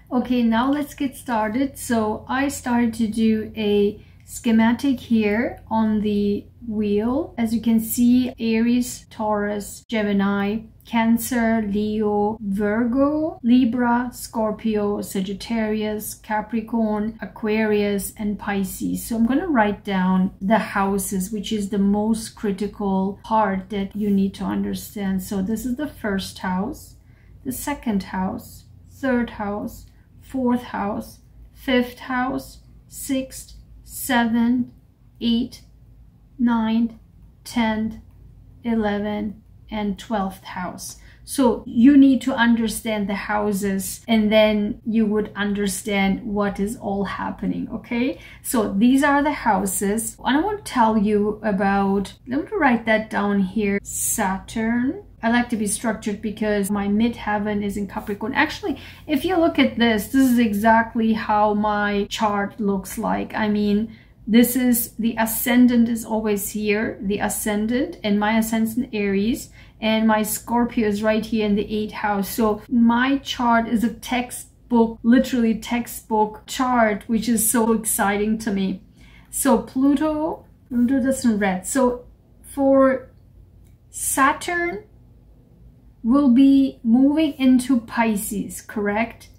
Okay, now let's get started. So I started to do a schematic here on the wheel. As you can see, Aries, Taurus, Gemini, Cancer, Leo, Virgo, Libra, Scorpio, Sagittarius, Capricorn, Aquarius, and Pisces. So I'm going to write down the houses, which is the most critical part that you need to understand. So this is the first house, the second house, third house, fourth house, fifth house, sixth, seventh, 8th, 9th, 10th, 11th, and 12th house. So you need to understand the houses, and then you would understand what is all happening. Okay, so these are the houses. I want to tell you about, let me write that down here, Saturn. I like to be structured because my midheaven is in Capricorn. Actually, if you look at this is exactly how my chart looks like. I mean, this is the ascendant is always here, the ascendant, and my ascendant Aries, and my Scorpio is right here in the 8th house. So my chart is a textbook, literally textbook chart, which is so exciting to me. So Pluto doesn't read. So for Saturn will be moving into Pisces, correct?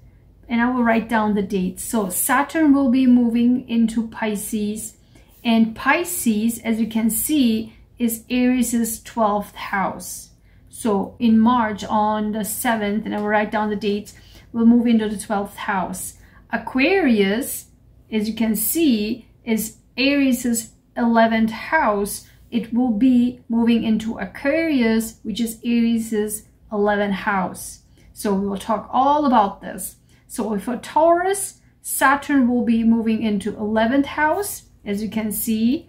And I will write down the dates. So Saturn will be moving into Pisces, and Pisces, as you can see, is Aries's 12th house. So in March on the 7th, and I will write down the dates, we'll move into the 12th house. Aquarius, as you can see, is Aries's 11th house. It will be moving into Aquarius, which is Aries's 11th house. So we will talk all about this. So for Taurus, Saturn will be moving into 11th house. As you can see,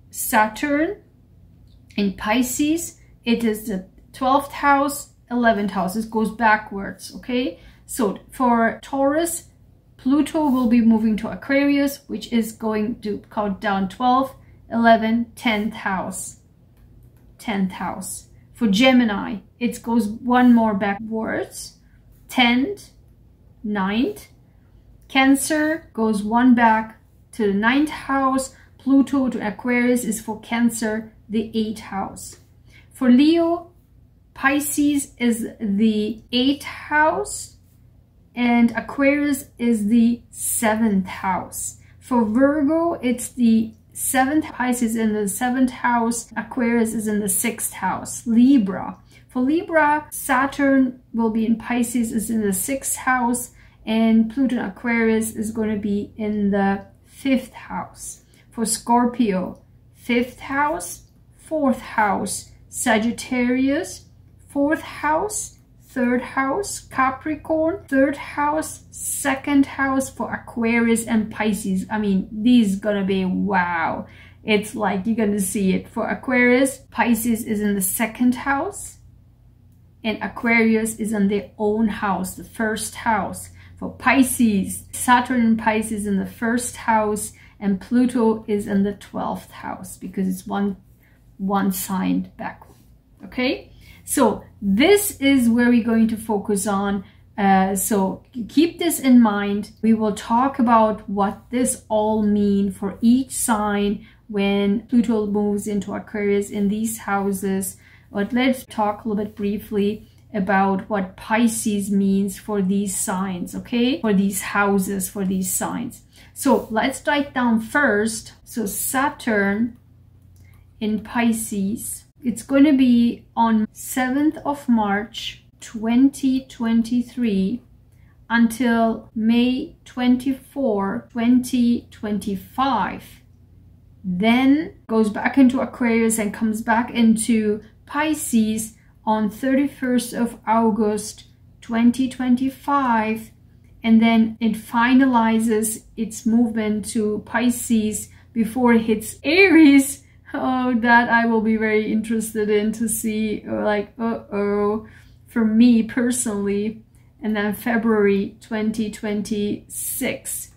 Saturn in Pisces, it is the 12th house, 11th house. It goes backwards, okay? So for Taurus, Pluto will be moving to Aquarius, which is going to count down 12th, 11th, 10th house. 10th house. For Gemini, it goes one more backwards, 10th, 9th. Cancer goes one back to the 9th house. Pluto to Aquarius is for Cancer, the 8th house. For Leo, Pisces is the 8th house, and Aquarius is the 7th house. For Virgo, it's the 7th, Pisces in the 7th house, Aquarius is in the 6th house. Libra. For Libra, Saturn will be in Pisces, is in the 6th house, and Pluto and Aquarius is going to be in the 5th house. For Scorpio, 5th house, 4th house, Sagittarius, 4th house, 3rd house, Capricorn, 3rd house, 2nd house for Aquarius and Pisces. I mean, these gonna be wow. It's like you're gonna see it. For Aquarius, Pisces is in the 2nd house, and Aquarius is in their own house, the 1st house. For Pisces, Saturn and Pisces in the 1st house, and Pluto is in the 12th house because it's one sign back. Okay, so this is where we're going to focus on. So keep this in mind. We will talk about what this all means for each sign when Pluto moves into Aquarius in these houses. But let's talk a little bit briefly about what Pisces means for these signs, okay? For these houses, for these signs. So let's write down first. So Saturn in Pisces, it's going to be on 7th of March 2023 until May 24, 2025. Then goes back into Aquarius and comes back into Pisces on 31st of August 2025, and then it finalizes its movement to Pisces before it hits Aries. Oh, that I will be very interested in to see, like, uh-oh, for me personally. And then February 2026.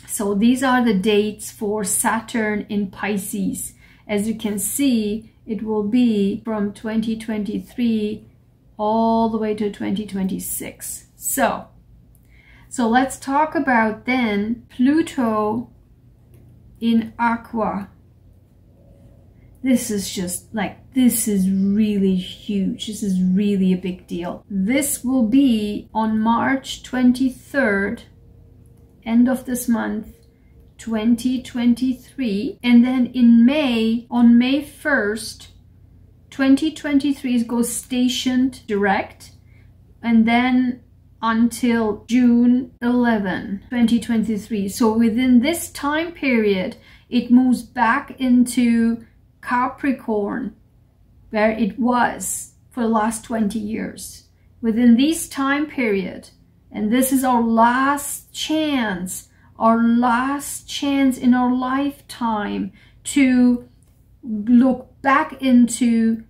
So these are the dates for Saturn in Pisces. As you can see, it will be from 2023 all the way to 2026. So So let's talk about then Pluto in Aqua. This is just like, this is really huge. This is really a big deal. This will be on March 23rd, end of this month, 2023. And then in May, on May 1st, 2023, it goes stationed direct. And then until June 11, 2023. So within this time period, it moves back into Capricorn, where it was for the last 20 years. Within this time period, and this is our last chance in our lifetime to look back into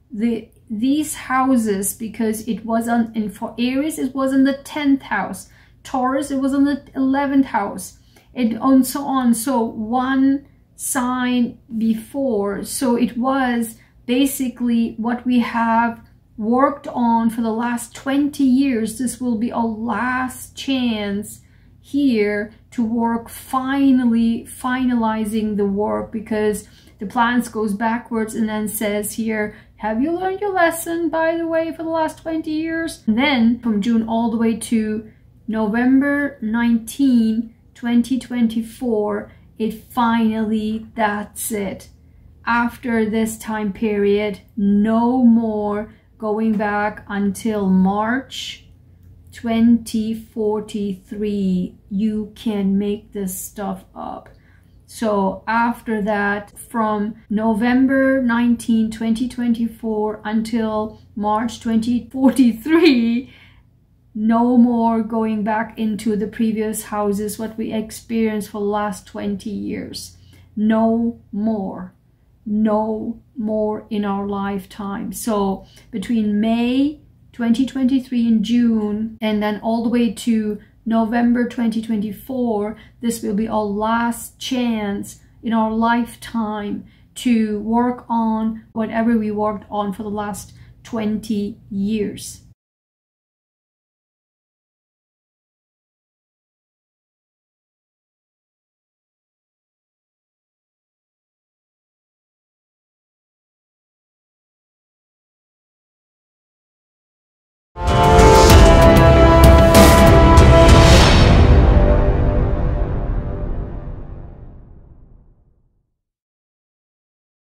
these houses, because it was for Aries, it was in the 10th house. Taurus, it was in the 11th house, and so on. So one sign before. So it was basically what we have worked on for the last 20 years. This will be our last chance here to work, finalizing the work, because the planets goes backwards and then says here, have you learned your lesson, by the way, for the last 20 years? And then from June all the way to November 19, 2024, it finally, that's it. After this time period, no more going back until March 2043. You can make this stuff up. So after that, from November 19, 2024 until March 2043, no more going back into the previous houses, what we experienced for the last 20 years. No more. No more in our lifetime. So between May 2023 and June, and then all the way to November 2024, this will be our last chance in our lifetime to work on whatever we worked on for the last 20 years.